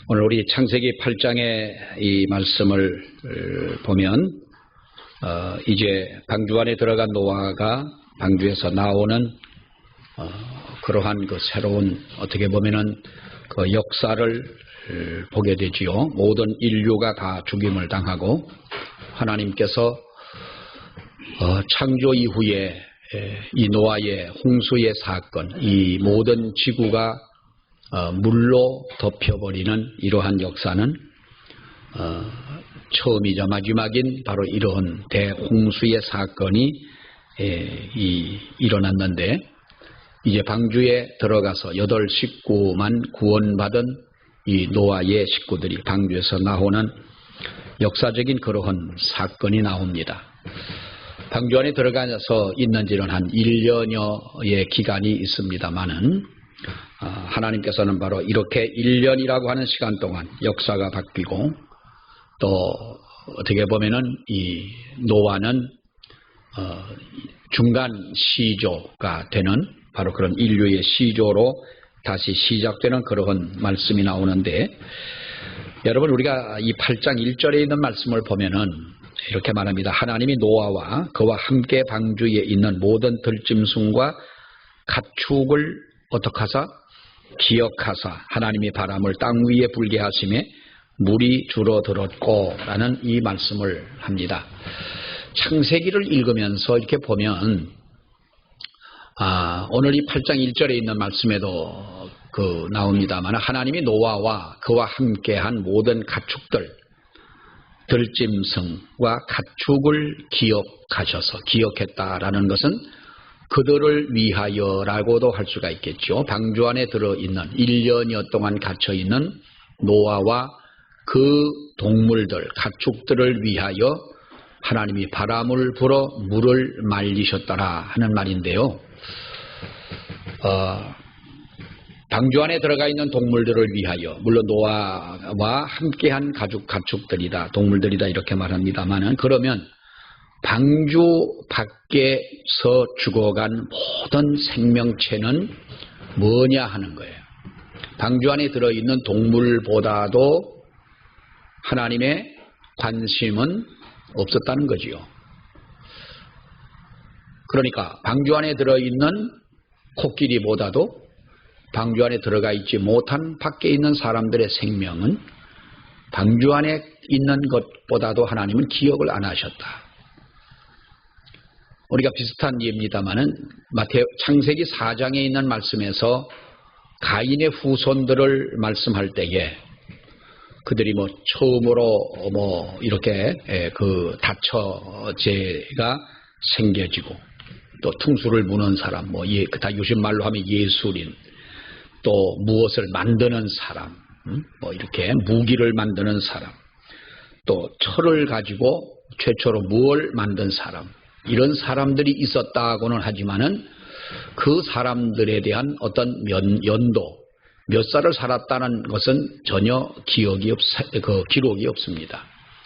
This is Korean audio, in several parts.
오늘 우리 창세기 8장의 이 말씀을 보면 이제 방주 안에 들어간 노아가 방주에서 나오는 그러한 그 새로운 어떻게 보면은 그 역사를 보게 되지요. 모든 인류가 다 죽임을 당하고 하나님께서 창조 이후에 이 노아의 홍수의 사건, 이 모든 지구가 물로 덮여버리는 이러한 역사는 처음이자 마지막인 바로 이러한 대홍수의 사건이 일어났는데, 이제 방주에 들어가서 8 식구만 구원받은 이 노아의 식구들이 방주에서 나오는 역사적인 그러한 사건이 나옵니다. 방주 안에 들어가서 있는지는 한 1년여의 기간이 있습니다만은 하나님께서는 바로 이렇게 1년이라고 하는 시간 동안 역사가 바뀌고, 또 어떻게 보면은 이 노아는 중간 시조가 되는 바로 그런 인류의 시조로 다시 시작되는 그러한 말씀이 나오는데, 여러분 우리가 이 8장 1절에 있는 말씀을 보면은 이렇게 말합니다. 하나님이 노아와 그와 함께 방주에 있는 모든 들짐승과 가축을 어떻게 하사? 기억하사 하나님이 바람을 땅 위에 불게 하심에 물이 줄어들었고 라는 이 말씀을 합니다. 창세기를 읽으면서 이렇게 보면 오늘 이 8장 1절에 있는 말씀에도 나옵니다만, 하나님이 노아와 그와 함께한 모든 가축들, 들짐승과 가축을 기억하셔서, 기억했다라는 것은 그들을 위하여라고도 할 수가 있겠죠. 방주 안에 들어있는 1년여 동안 갇혀있는 노아와 그 동물들, 가축들을 위하여 하나님이 바람을 불어 물을 말리셨더라 하는 말인데요. 방주 안에 들어가 있는 동물들을 위하여, 물론 노아와 함께한 가축들이다, 동물들이다 이렇게 말합니다만은, 그러면 방주 밖에서 죽어간 모든 생명체는 뭐냐 하는 거예요. 방주 안에 들어있는 동물보다도 하나님의 관심은 없었다는 거지요. 그러니까 방주 안에 들어있는 코끼리보다도 방주 안에 들어가 있지 못한 밖에 있는 사람들의 생명은 방주 안에 있는 것보다도 하나님은 기억을 안 하셨다. 우리가 비슷한 예입니다만은 창세기 4장에 있는 말씀에서 가인의 후손들을 말씀할 때에 그들이 처음으로 이렇게 다처제가 생겨지고, 또 퉁수를 무는 사람, 다 요즘 말로 하면 예술인, 또 무엇을 만드는 사람, 이렇게 무기를 만드는 사람, 또 철을 가지고 최초로 무엇을 만든 사람, 이런 사람들이 있었다고는 하지만은 그 사람들에 대한 어떤 연도, 몇 살을 살았다는 것은 전혀 기록이 없습니다.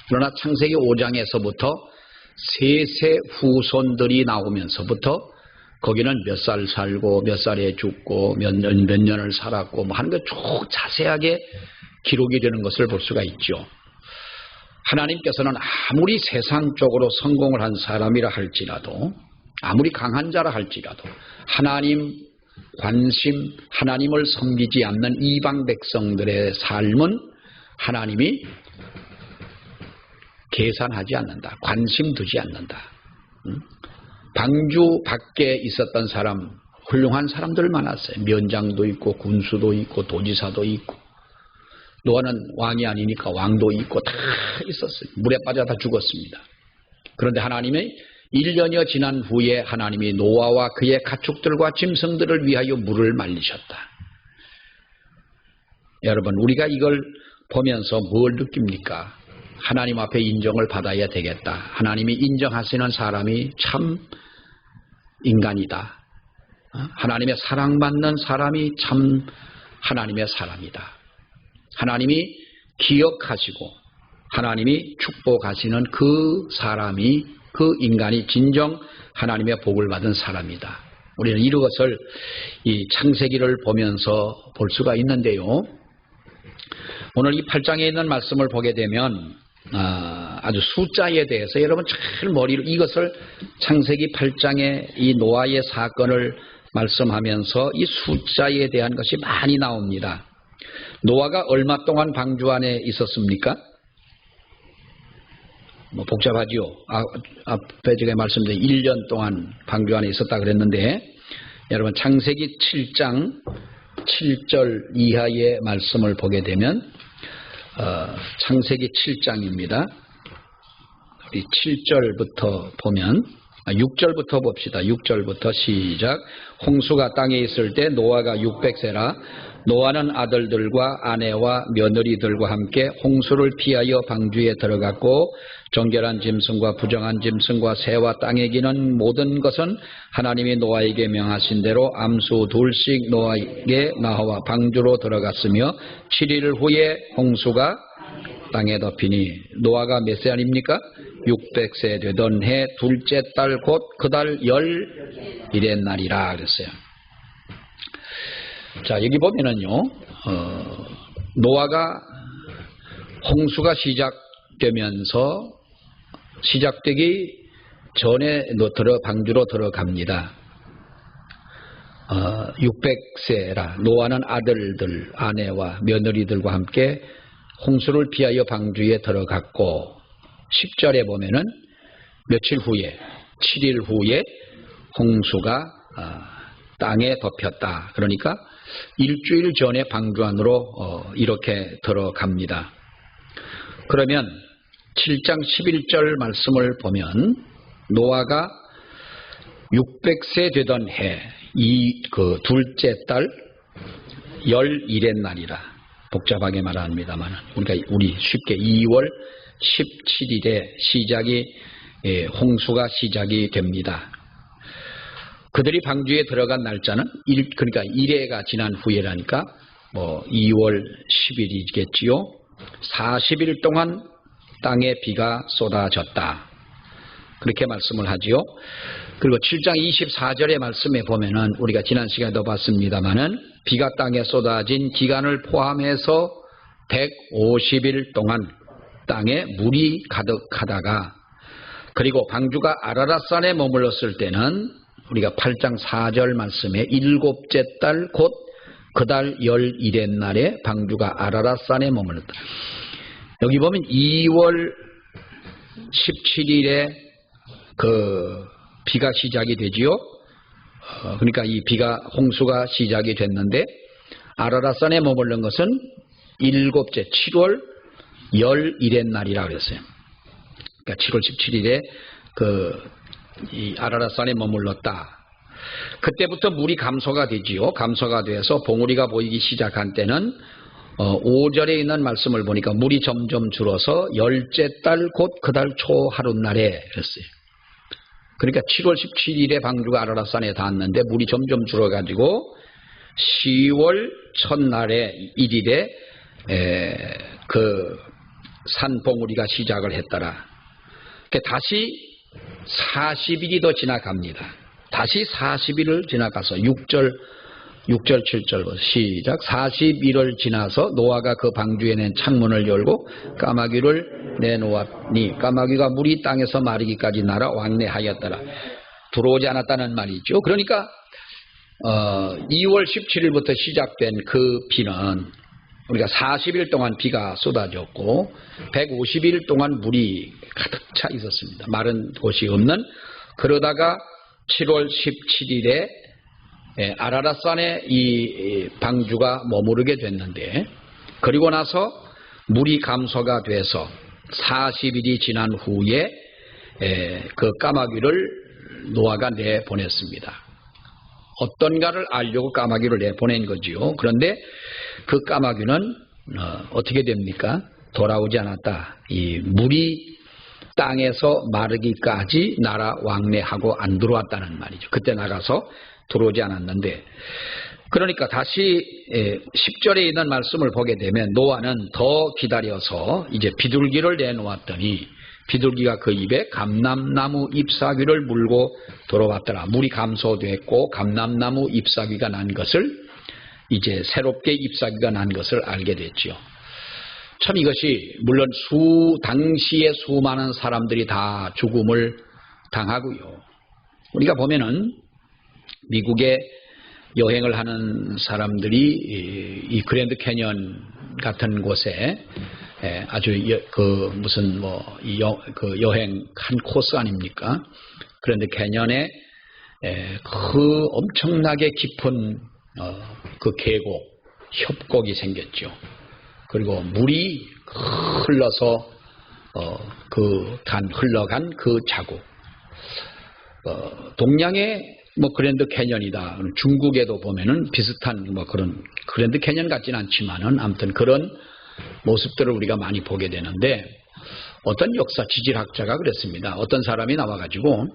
그러나 창세기 5장에서부터 셋의 후손들이 나오면서부터 거기는 몇 살 살고 몇 살에 죽고 몇 년을 살았고 하는 게 쭉 자세하게 기록이 되는 것을 볼 수가 있죠. 하나님께서는 아무리 세상적으로 성공을 한 사람이라 할지라도, 아무리 강한 자라 할지라도, 하나님 관심, 하나님을 섬기지 않는 이방 백성들의 삶은 하나님이 계산하지 않는다, 관심 두지 않는다. 방주 밖에 있었던 사람, 훌륭한 사람들 많았어요. 면장도 있고 군수도 있고 도지사도 있고, 노아는 왕이 아니니까 왕도 있고 다 있었어요. 물에 빠져 다 죽었습니다. 그런데 하나님이 1년여 지난 후에 하나님이 노아와 그의 가축들과 짐승들을 위하여 물을 말리셨다. 여러분, 우리가 이걸 보면서 뭘 느낍니까? 하나님 앞에 인정을 받아야 되겠다. 하나님이 인정하시는 사람이 참 인간이다. 하나님의 사랑받는 사람이 참 하나님의 사람이다. 하나님이 기억하시고 하나님이 축복하시는 그 사람이, 그 인간이 진정 하나님의 복을 받은 사람이다. 우리는 이것을 이 창세기를 보면서 볼 수가 있는데요. 오늘 이 8장에 있는 말씀을 보게 되면 아주 숫자에 대해서 여러분 잘 머리를 이것을 창세기 8장에 이 노아의 사건을 말씀하면서 이 숫자에 대한 것이 많이 나옵니다. 노아가 얼마 동안 방주 안에 있었습니까? 뭐 복잡하지요. 앞에 제가 말씀드린 1년 동안 방주 안에 있었다 그랬는데 여러분 창세기 7장 7절 이하의 말씀을 보게 되면 창세기 7장입니다. 우리 7절부터 보면 6절부터 봅시다. 6절부터 시작. 홍수가 땅에 있을 때 노아가 600세라 노아는 아들들과 아내와 며느리들과 함께 홍수를 피하여 방주에 들어갔고 정결한 짐승과 부정한 짐승과 새와 땅에 기는 모든 것은 하나님이 노아에게 명하신 대로 암수 둘씩 노아에게 나와 방주로 들어갔으며 7일 후에 홍수가 땅에 덮이니 노아가 몇 세 아닙니까? 600세 되던 해 둘째 달 곧 그 달 11의 날이라 그랬어요. 자, 여기 보면은요, 노아가 홍수가 시작되면서 시작되기 전에 방주로 들어갑니다. 600세라 노아는 아들들, 아내와 며느리들과 함께 홍수를 피하여 방주에 들어갔고 10절에 보면은 며칠 후에 7일 후에 홍수가 땅에 덮였다. 그러니까 일주일 전에 방주 안으로 이렇게 들어갑니다. 그러면 7장 11절 말씀을 보면 노아가 600세 되던 해 그 둘째 달 11의 날이라 복잡하게 말합니다만 우리 쉽게 2월 17일에 홍수가 시작이 됩니다. 그들이 방주에 들어간 날짜는 그러니까 1회가 지난 후에라니까 2월 10일이겠지요. 40일 동안 땅에 비가 쏟아졌다. 그렇게 말씀을 하지요. 그리고 7장 24절의 말씀에 보면은 우리가 지난 시간에도 봤습니다마는 비가 땅에 쏟아진 기간을 포함해서 150일 동안 땅에 물이 가득하다가 그리고 방주가 아라랏산에 머물렀을 때는 우리가 8장 4절 말씀에 일곱째 달 곧 그 달 11의 날에 방주가 아라랏산에 머물렀다. 여기 보면 2월 17일에 그 비가 시작이 되지요. 그러니까 이 홍수가 시작이 됐는데 아라랏산에 머물른 것은 일곱째 7월 11의 날이라 그랬어요. 그러니까 7월 17일에 이 아라랏산에 머물렀다. 그때부터 물이 감소가 되지요. 감소가 돼서 봉우리가 보이기 시작한 때는 5절에 있는 말씀을 보니까 물이 점점 줄어서 열째 달 곧 그 달 초 하룻날에 그랬어요. 그러니까 7월 17일에 방주가 아라랏산에 닿았는데 물이 점점 줄어가지고 10월 첫날에 1일에 그 산봉우리가 시작을 했더라. 다시 40일이 더 지나갑니다. 다시 40일을 지나가서 6절 7절 시작. 40일을 지나서 노아가 그 방주에 낸 창문을 열고 까마귀를 내놓았니 까마귀가 물이 땅에서 마르기까지 날아 왕래하였더라. 들어오지 않았다는 말이죠. 그러니까 2월 17일부터 시작된 그 비는 우리가 40일 동안 비가 쏟아졌고 150일 동안 물이 가득 차 있었습니다. 마른 곳이 없는. 그러다가 7월 17일에 아라랏산에 이 방주가 머무르게 됐는데 그리고 나서 물이 감소가 돼서 40일이 지난 후에 그 까마귀를 노아가 내보냈습니다. 어떤가를 알려고 까마귀를 내보낸 거지요. 그런데 그 까마귀는 어떻게 됩니까? 돌아오지 않았다. 이 물이 땅에서 마르기까지 날아 왕래하고 안 들어왔다는 말이죠. 그때 나가서 들어오지 않았는데 그러니까 다시 10절에 있는 말씀을 보게 되면 노아는 더 기다려서 이제 비둘기를 내놓았더니 비둘기가 그 입에 감람나무 잎사귀를 물고 들어왔더라. 물이 감소됐고 감람나무 잎사귀가 난 것을 이제 새롭게 잎사귀가 난 것을 알게 됐죠. 참 이것이 물론 당시에 수많은 사람들이 다 죽음을 당하고요. 우리가 보면은 미국에 여행을 하는 사람들이 이 그랜드 캐년 같은 곳에 아주 무슨 그 여행 한 코스 아닙니까? 그랜드 캐년에 그 엄청나게 깊은 그 계곡, 협곡이 생겼죠. 그리고 물이 흘러서 흘러간 그 자국. 동양의 그랜드 캐년이다. 중국에도 보면은 비슷한 그런 그랜드 캐년 같지는 않지만은 아무튼 그런 모습들을 우리가 많이 보게 되는데, 어떤 역사 지질학자가 그랬습니다. 어떤 사람이 나와가지고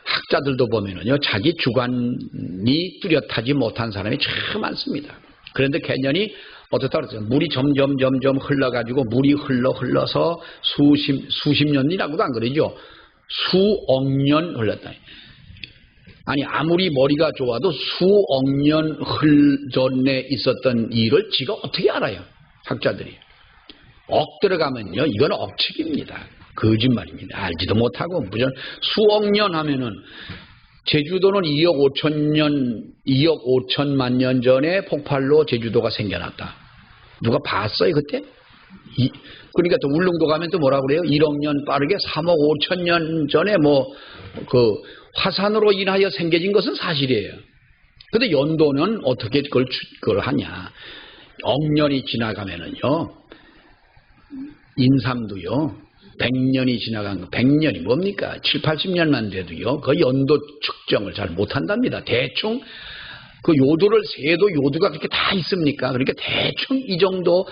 학자들도 보면은요, 자기 주관이 뚜렷하지 못한 사람이 참 많습니다. 그런데 캐년이 어떻다 그랬어요? 물이 점점 흘러가지고 물이 흘러서 수십 년이라고도 안 그러죠. 수억 년 흘렀다. 아니, 아무리 머리가 좋아도 수억 년 전에 있었던 일을 지가 어떻게 알아요? 학자들이. 들어가면요, 이건 억측입니다. 거짓말입니다. 알지도 못하고 무슨 수억 년 하면은 제주도는 2억 5천만 년 전에 폭발로 제주도가 생겨났다. 누가 봤어요 그때? 그러니까 또 울릉도 가면 또 뭐라 그래요? 1억 년 빠르게 3억 5천 년 전에 화산으로 인하여 생겨진 것은 사실이에요. 근데 연도는 어떻게 그걸 하냐? 억년이 지나가면은요, 인삼도요, 100년이 지나간 거, 100년이 뭡니까? 7, 80년만 돼도요, 그 연도 측정을 잘 못한답니다. 대충 그 요도를 세도 요도가 그렇게 다 있습니까? 그러니까 대충 이 정도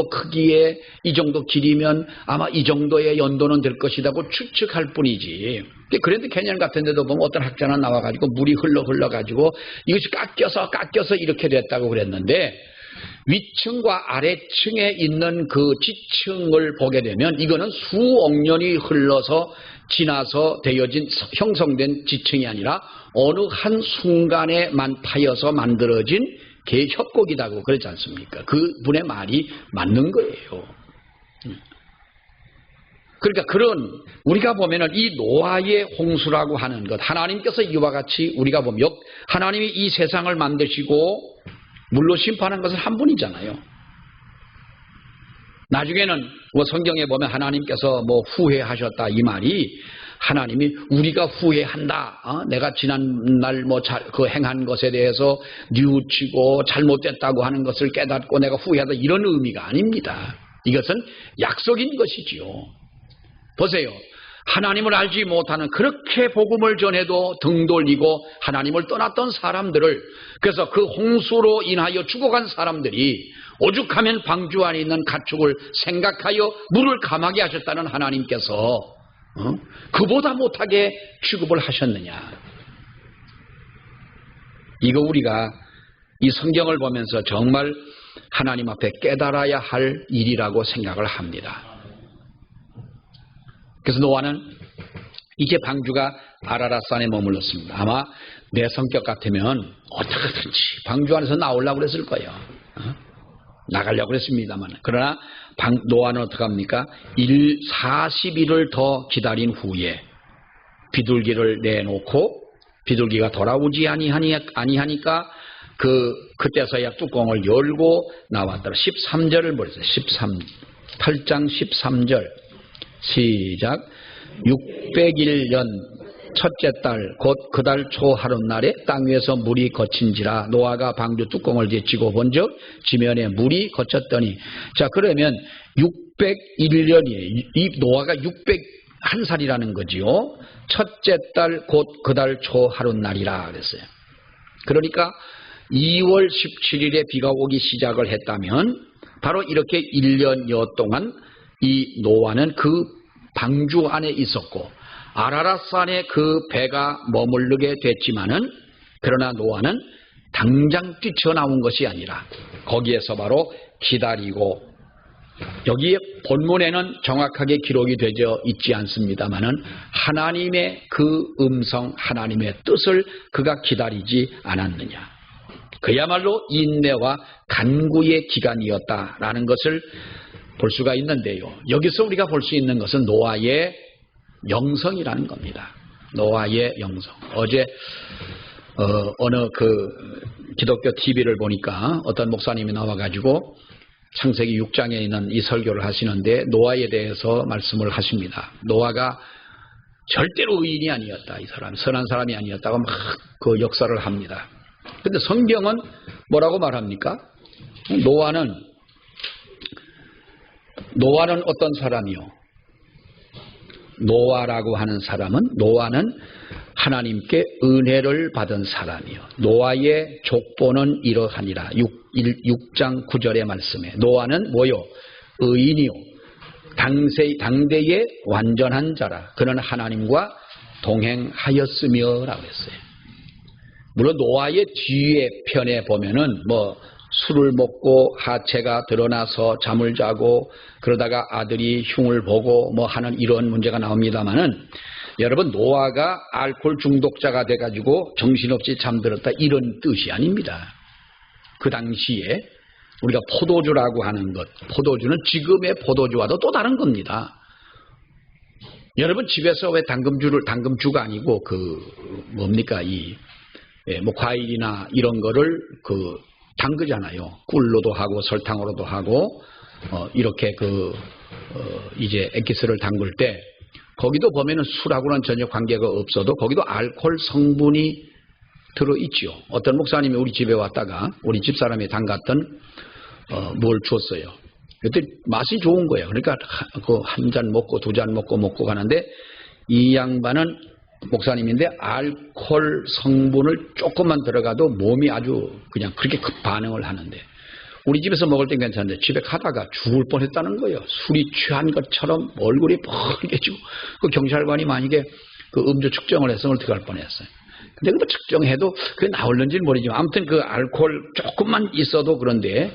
크기에 이 정도 길이면 아마 이 정도의 연도는 될 것이라고 추측할 뿐이지. 그런데 캐년 같은 데도 보면 어떤 학자는 나와가지고 물이 흘러가지고 이것이 깎여서 이렇게 됐다고 그랬는데, 위층과 아래층에 있는 그 지층을 보게 되면 이거는 수억 년이 흘러서 지나서 형성된 지층이 아니라 어느 한 순간에만 파여서 만들어진 협곡이라고 그러지 않습니까? 그분의 말이 맞는 거예요. 그러니까 우리가 보면은 이 노아의 홍수라고 하는 것, 하나님께서 이와 같이 우리가 보면 하나님이 이 세상을 만드시고 물로 심판한 것은 한 분이잖아요. 나중에는 성경에 보면 하나님께서 후회하셨다 이 말이, 하나님이 우리가 후회한다. 내가 지난날 행한 것에 대해서 뉘우치고 잘못됐다고 하는 것을 깨닫고 내가 후회하다, 이런 의미가 아닙니다. 이것은 약속인 것이지요. 보세요. 하나님을 알지 못하는, 그렇게 복음을 전해도 등 돌리고 하나님을 떠났던 사람들을, 그래서 그 홍수로 인하여 죽어간 사람들이 오죽하면 방주 안에 있는 가축을 생각하여 물을 감하게 하셨다는 하나님께서 그보다 못하게 취급을 하셨느냐. 이거 우리가 이 성경을 보면서 정말 하나님 앞에 깨달아야 할 일이라고 생각을 합니다. 그래서 노아는 이제 방주가 아라랏산에 머물렀습니다. 아마 내 성격 같으면 어떻게든지 방주 안에서 나오려고 그랬을 거예요. 나가려고 그랬습니다만. 그러나 노아는 어떻게 합니까? 40일을 더 기다린 후에 비둘기를 내놓고, 비둘기가 돌아오지 아니하니까 그때서야 뚜껑을 열고 나왔더라. 13절을 보세요. 8장 13절 시작. 601년 첫째 달 곧 그 달 초 하룻날에 땅 위에서 물이 거친지라 노아가 방주 뚜껑을 제치고 본즉 지면에 물이 거쳤더니, 자 그러면 601년이에요. 이 노아가 601살이라는 거지요. 첫째 달 곧 그 달 초 하룻날이라 그랬어요. 그러니까 2월 17일에 비가 오기 시작을 했다면 바로 이렇게 1년여 동안 이 노아는 그 방주 안에 있었고 아라랏산에 그 배가 머무르게 됐지만은, 그러나 노아는 당장 뛰쳐나온 것이 아니라 거기에서 바로 기다리고, 여기에 본문에는 정확하게 기록이 되어 있지 않습니다만은 하나님의 그 음성, 하나님의 뜻을 그가 기다리지 않았느냐. 그야말로 인내와 간구의 기간이었다라는 것을 볼 수가 있는데요. 여기서 우리가 볼 수 있는 것은 노아의 영성이라는 겁니다. 노아의 영성. 어제 어느 그 기독교 TV를 보니까 어떤 목사님이 나와가지고 창세기 6장에 있는 이 설교를 하시는데 노아에 대해서 말씀을 하십니다. 노아가 절대로 의인이 아니었다. 이 사람 선한 사람이 아니었다고 막 그 역사를 합니다. 근데 성경은 뭐라고 말합니까? 노아는 어떤 사람이요? 노아라고 하는 사람은 노아는 하나님께 은혜를 받은 사람이요. 노아의 족보는 이러하니라. 6장 9절의 말씀에 노아는 뭐요? 의인이요. 당대의 완전한 자라. 그는 하나님과 동행하였으며 라고 했어요. 물론 노아의 뒤에 편에 보면은 뭐 술을 먹고 하체가 드러나서 잠을 자고 그러다가 아들이 흉을 보고 뭐 하는 이런 문제가 나옵니다만은 여러분 노아가 알코올 중독자가 돼가지고 정신없이 잠들었다 이런 뜻이 아닙니다. 그 당시에 우리가 포도주라고 하는 것, 포도주는 지금의 포도주와도 또 다른 겁니다. 여러분 집에서 왜 당금주가 아니고 뭡니까 뭐 과일이나 이런 거를 담그잖아요. 꿀로도 하고 설탕으로도 하고 이렇게 이제 액기스를 담글 때 거기도 보면은 술하고는 전혀 관계가 없어도 거기도 알코올 성분이 들어있죠. 어떤 목사님이 우리 집에 왔다가 우리 집사람이 담갔던 뭘 줬어요. 그때 맛이 좋은 거예요. 그러니까 한 잔 먹고 두 잔 먹고 가는데 이 양반은 목사님인데 알코올 성분을 조금만 들어가도 몸이 아주 그냥 그렇게 급 반응을 하는데 우리 집에서 먹을 땐 괜찮은데 집에 가다가 죽을 뻔했다는 거예요. 술이 취한 것처럼 얼굴이 뻘개지고 그 경찰관이 만약에 그 음주 측정을 했으면 어떻게 할 뻔했어요. 근데 뭐 측정해도 그게 나올는지는 모르지만 아무튼 그 알코올 조금만 있어도 그런데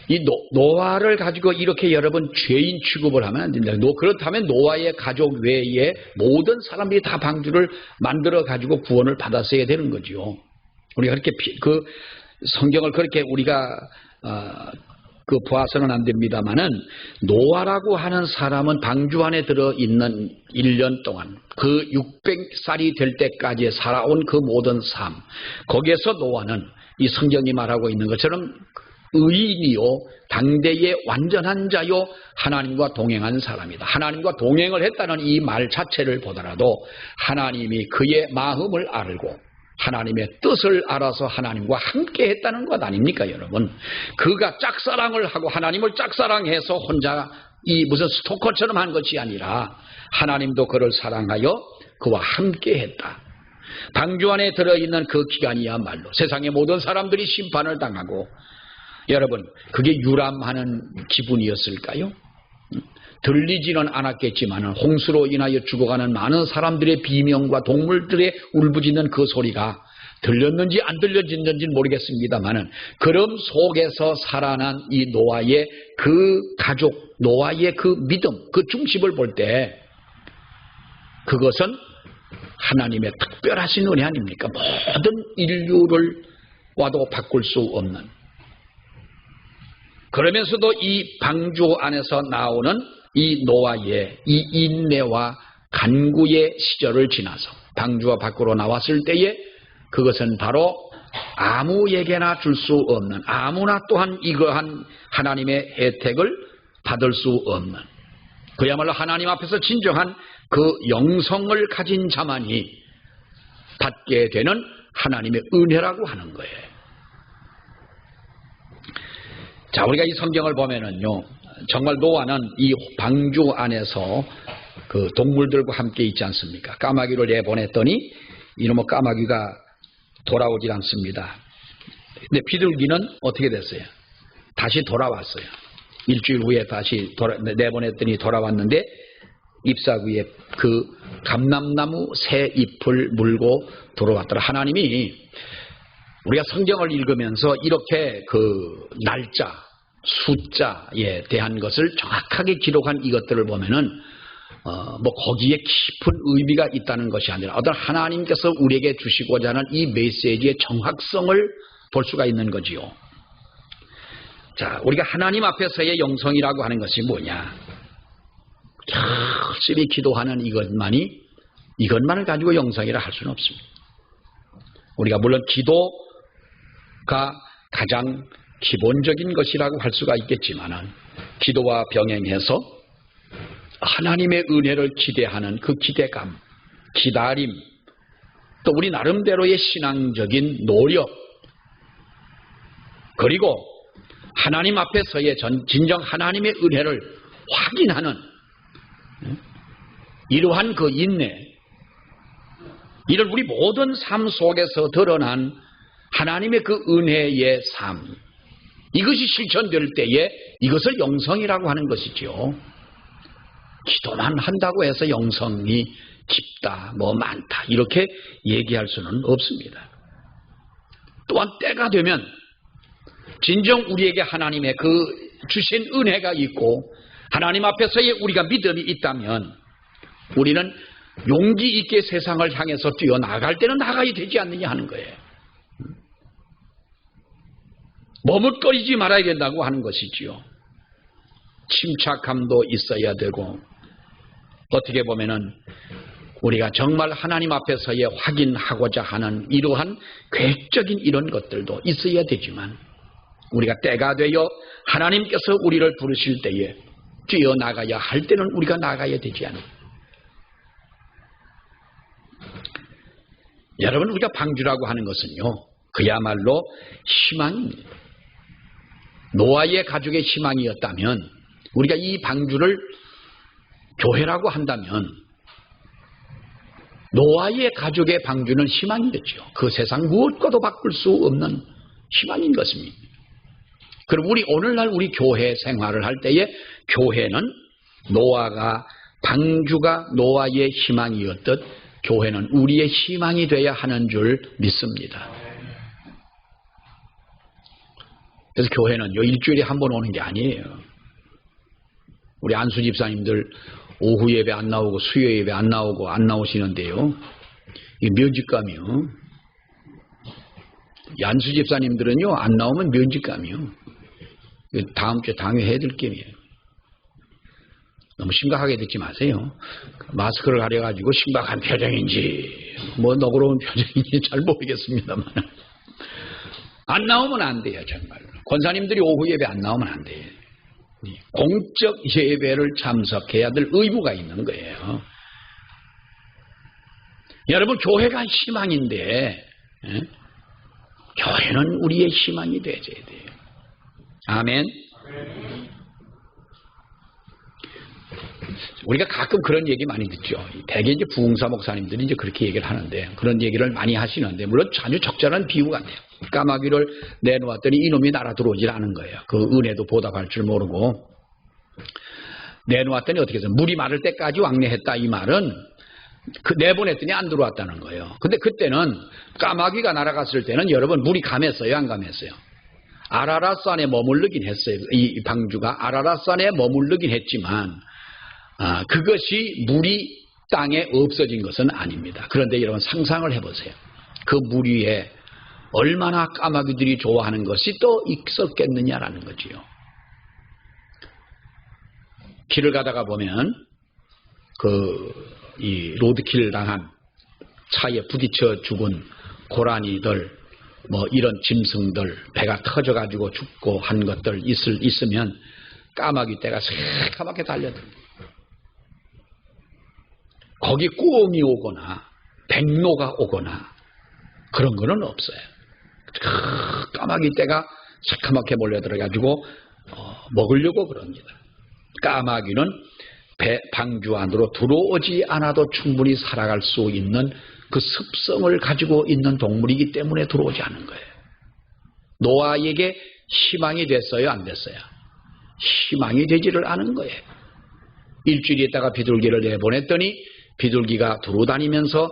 이 노아를 가지고 이렇게 여러분 죄인 취급을 하면 안 됩니다. 그렇다면 노아의 가족 외에 모든 사람들이 다 방주를 만들어 가지고 구원을 받았어야 되는 거죠. 우리가 그렇게 그 성경을 그렇게 우리가 봐서는 안 됩니다만은 노아라고 하는 사람은 방주 안에 들어 있는 1년 동안 그 600살이 될 때까지 살아온 그 모든 삶 거기에서 노아는 이 성경이 말하고 있는 것처럼 의인이요 당대의 완전한 자요 하나님과 동행한 사람이다. 하나님과 동행을 했다는 이 말 자체를 보더라도 하나님이 그의 마음을 알고 하나님의 뜻을 알아서 하나님과 함께 했다는 것 아닙니까 여러분? 그가 짝사랑을 하고 하나님을 짝사랑해서 혼자 이 무슨 스토커처럼 한 것이 아니라 하나님도 그를 사랑하여 그와 함께 했다. 방주 안에 들어있는 그 기간이야말로 세상의 모든 사람들이 심판을 당하고 여러분 그게 유람하는 기분이었을까요? 들리지는 않았겠지만 홍수로 인하여 죽어가는 많은 사람들의 비명과 동물들의 울부짖는 그 소리가 들렸는지 안 들려졌는지는 모르겠습니다만 그럼 속에서 살아난 이 노아의 그 가족 노아의 그 믿음 그 중심을 볼 때 그것은 하나님의 특별하신 은혜 아닙니까? 모든 인류를 와도 바꿀 수 없는 그러면서도 이 방주 안에서 나오는 이 노아의 이 인내와 간구의 시절을 지나서 방주와 밖으로 나왔을 때에 그것은 바로 아무에게나 줄 수 없는 아무나 또한 이러한 하나님의 혜택을 받을 수 없는 그야말로 하나님 앞에서 진정한 그 영성을 가진 자만이 받게 되는 하나님의 은혜라고 하는 거예요. 자, 우리가 이 성경을 보면은요, 정말 노아는 이 방주 안에서 그 동물들과 함께 있지 않습니까? 까마귀를 내보냈더니 이놈의 까마귀가 돌아오질 않습니다. 근데 비둘기는 어떻게 됐어요? 다시 돌아왔어요. 일주일 후에 다시 내보냈더니 돌아왔는데 잎사귀에 그 감람나무 새 잎을 물고 돌아왔더라. 하나님이 우리가 성경을 읽으면서 이렇게 그 날짜, 숫자에 대한 것을 정확하게 기록한 이것들을 보면은 뭐 거기에 깊은 의미가 있다는 것이 아니라 어떤 하나님께서 우리에게 주시고자 하는 이 메시지의 정확성을 볼 수가 있는 거지요. 자, 우리가 하나님 앞에서의 영성이라고 하는 것이 뭐냐? 열심히 기도하는 이것만을 가지고 영성이라 할 수는 없습니다. 우리가 물론 기도가 가장 기본적인 것이라고 할 수가 있겠지만은 기도와 병행해서 하나님의 은혜를 기대하는 그 기대감, 기다림, 또 우리 나름대로의 신앙적인 노력, 그리고 하나님 앞에서의 진정 하나님의 은혜를 확인하는 이러한 그 인내, 이런 우리 모든 삶 속에서 드러난 하나님의 그 은혜의 삶, 이것이 실천될 때에 이것을 영성이라고 하는 것이죠. 기도만 한다고 해서 영성이 깊다, 뭐 많다 이렇게 얘기할 수는 없습니다. 또한 때가 되면 진정 우리에게 하나님의 그 주신 은혜가 있고 하나님 앞에서의 우리가 믿음이 있다면 우리는 용기 있게 세상을 향해서 뛰어나갈 때는 나가야 되지 않느냐 하는 거예요. 머뭇거리지 말아야 된다고 하는 것이지요. 침착함도 있어야 되고 어떻게 보면은 우리가 정말 하나님 앞에서의 확인하고자 하는 이러한 계획적인 이런 것들도 있어야 되지만 우리가 때가 되어 하나님께서 우리를 부르실 때에 뛰어나가야 할 때는 우리가 나가야 되지 않아요. 여러분, 우리가 방주라고 하는 것은요, 그야말로 희망입니다. 노아의 가족의 희망이었다면 우리가 이 방주를 교회라고 한다면 노아의 가족의 방주는 희망이겠죠. 그 세상 무엇과도 바꿀 수 없는 희망인 것입니다. 그럼 오늘날 우리 교회 생활을 할 때에 교회는 방주가 노아의 희망이었듯 교회는 우리의 희망이 되어야 하는 줄 믿습니다. 그래서 교회는요, 일주일에 한 번 오는 게 아니에요. 우리 안수 집사님들 오후 예배 안 나오고 수요 예배 안 나오시는데요. 이 면직감이요. 안수 집사님들은요, 안 나오면 면직감이요. 다음 주에 당회해야 될 게임이에요. 너무 심각하게 듣지 마세요. 마스크를 가려가지고 심각한 표정인지 뭐 너그러운 표정인지 잘 모르겠습니다만 안 나오면 안 돼요. 정말로. 권사님들이 오후 예배 안 나오면 안 돼요. 공적 예배를 참석해야 될 의무가 있는 거예요. 여러분, 교회가 희망인데 교회는 우리의 희망이 되어야 돼요. 아멘. 우리가 가끔 그런 얘기 많이 듣죠. 대개 이제 부흥사 목사님들이 이제 그렇게 얘기를 하는데, 그런 얘기를 많이 하시는데, 물론 전혀 적절한 비유 같아요. 까마귀를 내놓았더니 이놈이 날아 들어오질 않은 거예요. 그 은혜도 보답할 줄 모르고. 내놓았더니 어떻게 해서 물이 마를 때까지 왕래했다, 이 말은 내보냈더니 안 들어왔다는 거예요. 근데 그때는 까마귀가 날아갔을 때는 여러분 물이 감했어요, 안 감했어요? 아라랏산에 머무르긴 했어요. 이 방주가 아라랏산에 머무르긴 했지만 그것이 물이 땅에 없어진 것은 아닙니다. 그런데 여러분 상상을 해보세요. 그 물 위에 얼마나 까마귀들이 좋아하는 것이 또 있었겠느냐라는 거지요. 길을 가다가 보면 이 로드킬 당한 차에 부딪혀 죽은 고라니들, 뭐 이런 짐승들, 배가 터져가지고 죽고 한 것들 있으면 까마귀 떼가 새카맣게 달려듭니다. 거기 꾸엉이 오거나 백로가 오거나 그런 거는 없어요. 까마귀 떼가 새카맣게 몰려들어가지고 먹으려고 그럽니다. 까마귀는 방주 안으로 들어오지 않아도 충분히 살아갈 수 있는 그 습성을 가지고 있는 동물이기 때문에 들어오지 않은 거예요. 노아에게 희망이 됐어요, 안 됐어요? 희망이 되지를 않은 거예요. 일주일 있다가 비둘기를 내보냈더니 비둘기가 두루다니면서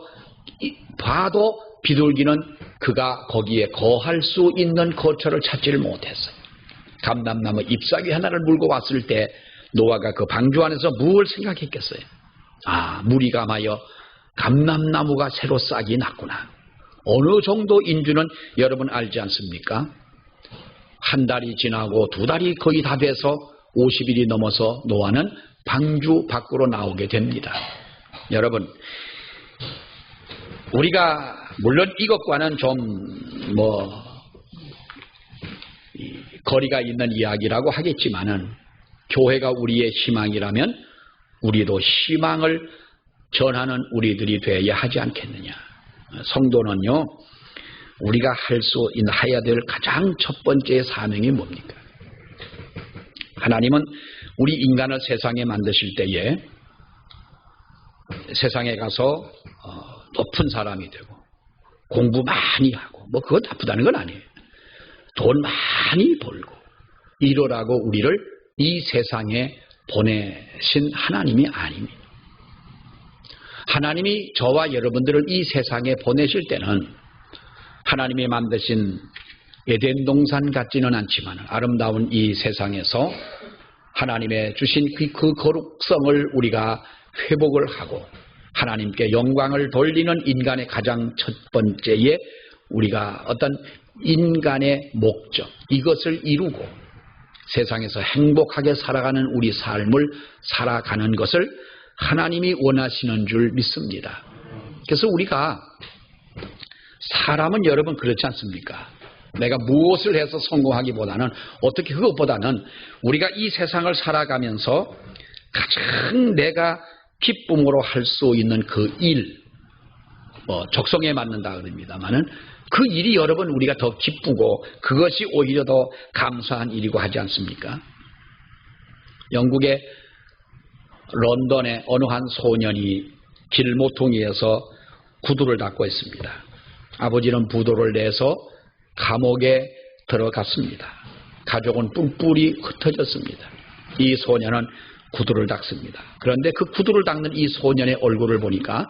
봐도 비둘기는 그가 거기에 거할 수 있는 거처를 찾지를 못했어요. 감람나무 잎사귀 하나를 물고 왔을 때 노아가 그 방주 안에서 무엇을 생각했겠어요? 물이 감하여 감람나무가 새로 싹이 났구나. 어느 정도 인주는 여러분 알지 않습니까? 한 달이 지나고 두 달이 거의 다 돼서 50일이 넘어서 노아는 방주 밖으로 나오게 됩니다. 여러분, 우리가 물론 이것과는 좀 거리가 있는 이야기라고 하겠지만은 교회가 우리의 희망이라면 우리도 희망을 전하는 우리들이 되어야 하지 않겠느냐. 성도는요, 우리가 해야 될 가장 첫 번째 사명이 뭡니까? 하나님은 우리 인간을 세상에 만드실 때에 세상에 가서 높은 사람이 되고 공부 많이 하고 그거 나쁘다는 건 아니에요. 돈 많이 벌고 이러라고 우리를 이 세상에 보내신 하나님이 아닙니다. 하나님이 저와 여러분들을 이 세상에 보내실 때는 하나님이 만드신 에덴 동산 같지는 않지만 아름다운 이 세상에서 하나님의 주신 그 거룩성을 우리가 회복을 하고 하나님께 영광을 돌리는 인간의 가장 첫 번째에 우리가 어떤 인간의 목적, 이것을 이루고 세상에서 행복하게 살아가는 우리 삶을 살아가는 것을 하나님이 원하시는 줄 믿습니다. 그래서 우리가 사람은 여러분 그렇지 않습니까? 내가 무엇을 해서 성공하기보다는 어떻게 그것보다는 우리가 이 세상을 살아가면서 가장 내가 기쁨으로 할 수 있는 그 일, 적성에 맞는다 그럽니다만은 그 일이 여러분 우리가 더 기쁘고 그것이 오히려 더 감사한 일이고 하지 않습니까? 영국의 런던의 어느 한 소년이 길모퉁이에서 구두를 닦고 있습니다. 아버지는 부도를 내서 감옥에 들어갔습니다. 가족은 뿔뿔이 흩어졌습니다. 이 소년은 구두를 닦습니다. 그런데 그 구두를 닦는 이 소년의 얼굴을 보니까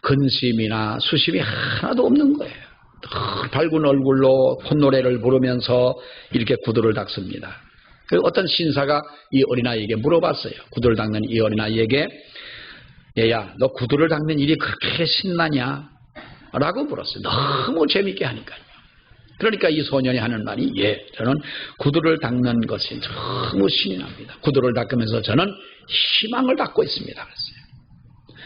근심이나 수심이 하나도 없는 거예요. 밝은 얼굴로 콧노래를 부르면서 이렇게 구두를 닦습니다. 어떤 신사가 이 어린아이에게 물어봤어요. 구두를 닦는 이 어린아이에게 얘야, 너 구두를 닦는 일이 그렇게 신나냐? 라고 물었어요. 너무 재밌게 하니까요. 그러니까 이 소년이 하는 말이 저는 구두를 닦는 것이 너무 신이 납니다. 구두를 닦으면서 저는 희망을 갖고 있습니다. 그랬어요.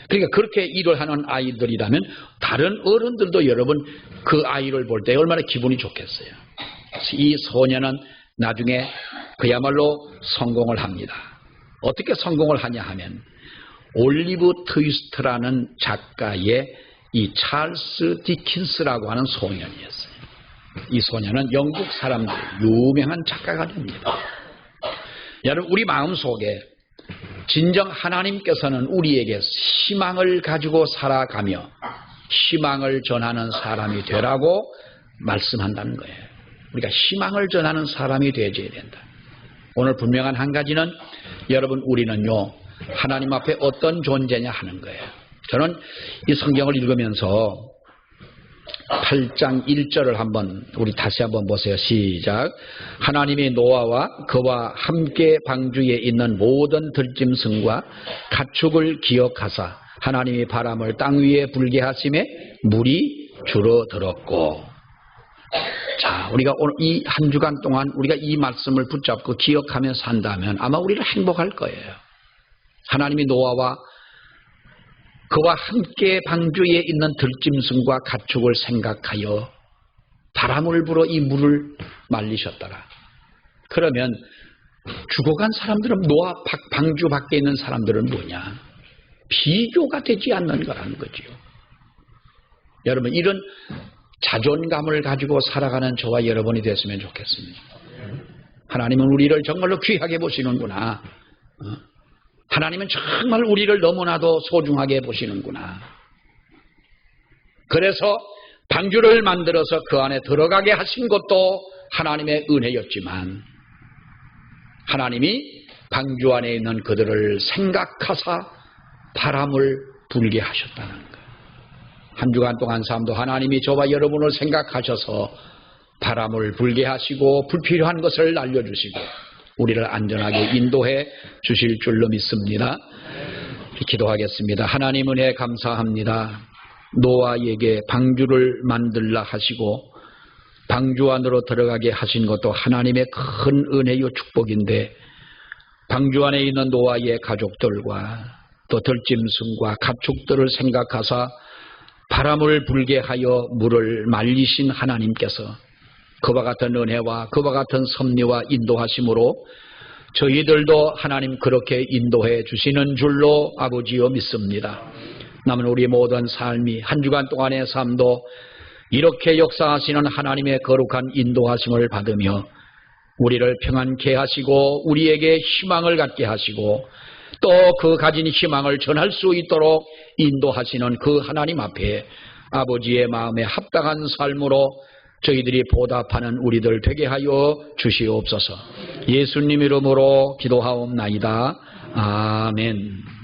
그러니까 그렇게 일을 하는 아이들이라면 다른 어른들도 여러분 그 아이를 볼 때 얼마나 기분이 좋겠어요. 이 소년은 나중에 그야말로 성공을 합니다. 어떻게 성공을 하냐 하면 올리브 트위스트라는 작가의 이 찰스 디킨스라고 하는 소년이었어요. 이 소년은 영국 사람들 유명한 작가가 됩니다. 여러분 우리 마음속에 진정 하나님께서는 우리에게 희망을 가지고 살아가며 희망을 전하는 사람이 되라고 말씀한다는 거예요. 우리가 희망을 전하는 사람이 되어야 된다. 오늘 분명한 한 가지는 여러분 우리는요 하나님 앞에 어떤 존재냐 하는 거예요. 저는 이 성경을 읽으면서 8장 1절을 우리 다시 한번 보세요. 시작. 하나님이 노아와 그와 함께 방주에 있는 모든 들짐승과 가축을 기억하사 하나님이 바람을 땅 위에 불게 하심에 물이 줄어들었고. 자, 우리가 오늘 이 한 주간 동안 우리가 이 말씀을 붙잡고 기억하며 산다면 아마 우리는 행복할 거예요. 하나님이 노아와 그와 함께 방주에 있는 들짐승과 가축을 생각하여 바람을 불어 이 물을 말리셨더라. 그러면 죽어간 사람들은 노아 방주 밖에 있는 사람들은 뭐냐? 비교가 되지 않는 거라는 거지요. 여러분 이런 자존감을 가지고 살아가는 저와 여러분이 됐으면 좋겠습니다. 하나님은 우리를 정말로 귀하게 보시는구나. 하나님은 정말 우리를 너무나도 소중하게 보시는구나. 그래서 방주를 만들어서 그 안에 들어가게 하신 것도 하나님의 은혜였지만 하나님이 방주 안에 있는 그들을 생각하사 바람을 불게 하셨다는 거예요. 한 주간 동안 삶도 하나님이 저와 여러분을 생각하셔서 바람을 불게 하시고 불필요한 것을 날려주시고 우리를 안전하게 인도해 주실 줄로 믿습니다. 기도하겠습니다. 하나님 은혜 감사합니다. 노아에게 방주를 만들라 하시고 방주 안으로 들어가게 하신 것도 하나님의 큰 은혜요 축복인데 방주 안에 있는 노아의 가족들과 또 들짐승과 가축들을 생각하사 바람을 불게 하여 물을 말리신 하나님께서 그와 같은 은혜와 그와 같은 섭리와 인도하심으로 저희들도 하나님 그렇게 인도해 주시는 줄로 아버지여 믿습니다. 남은 우리 모든 삶이 한 주간 동안의 삶도 이렇게 역사하시는 하나님의 거룩한 인도하심을 받으며 우리를 평안케 하시고 우리에게 희망을 갖게 하시고 또 그 가진 희망을 전할 수 있도록 인도하시는 그 하나님 앞에 아버지의 마음에 합당한 삶으로 저희들이 보답하는 우리들 되게 하여 주시옵소서. 예수님 이름으로 기도하옵나이다. 아멘.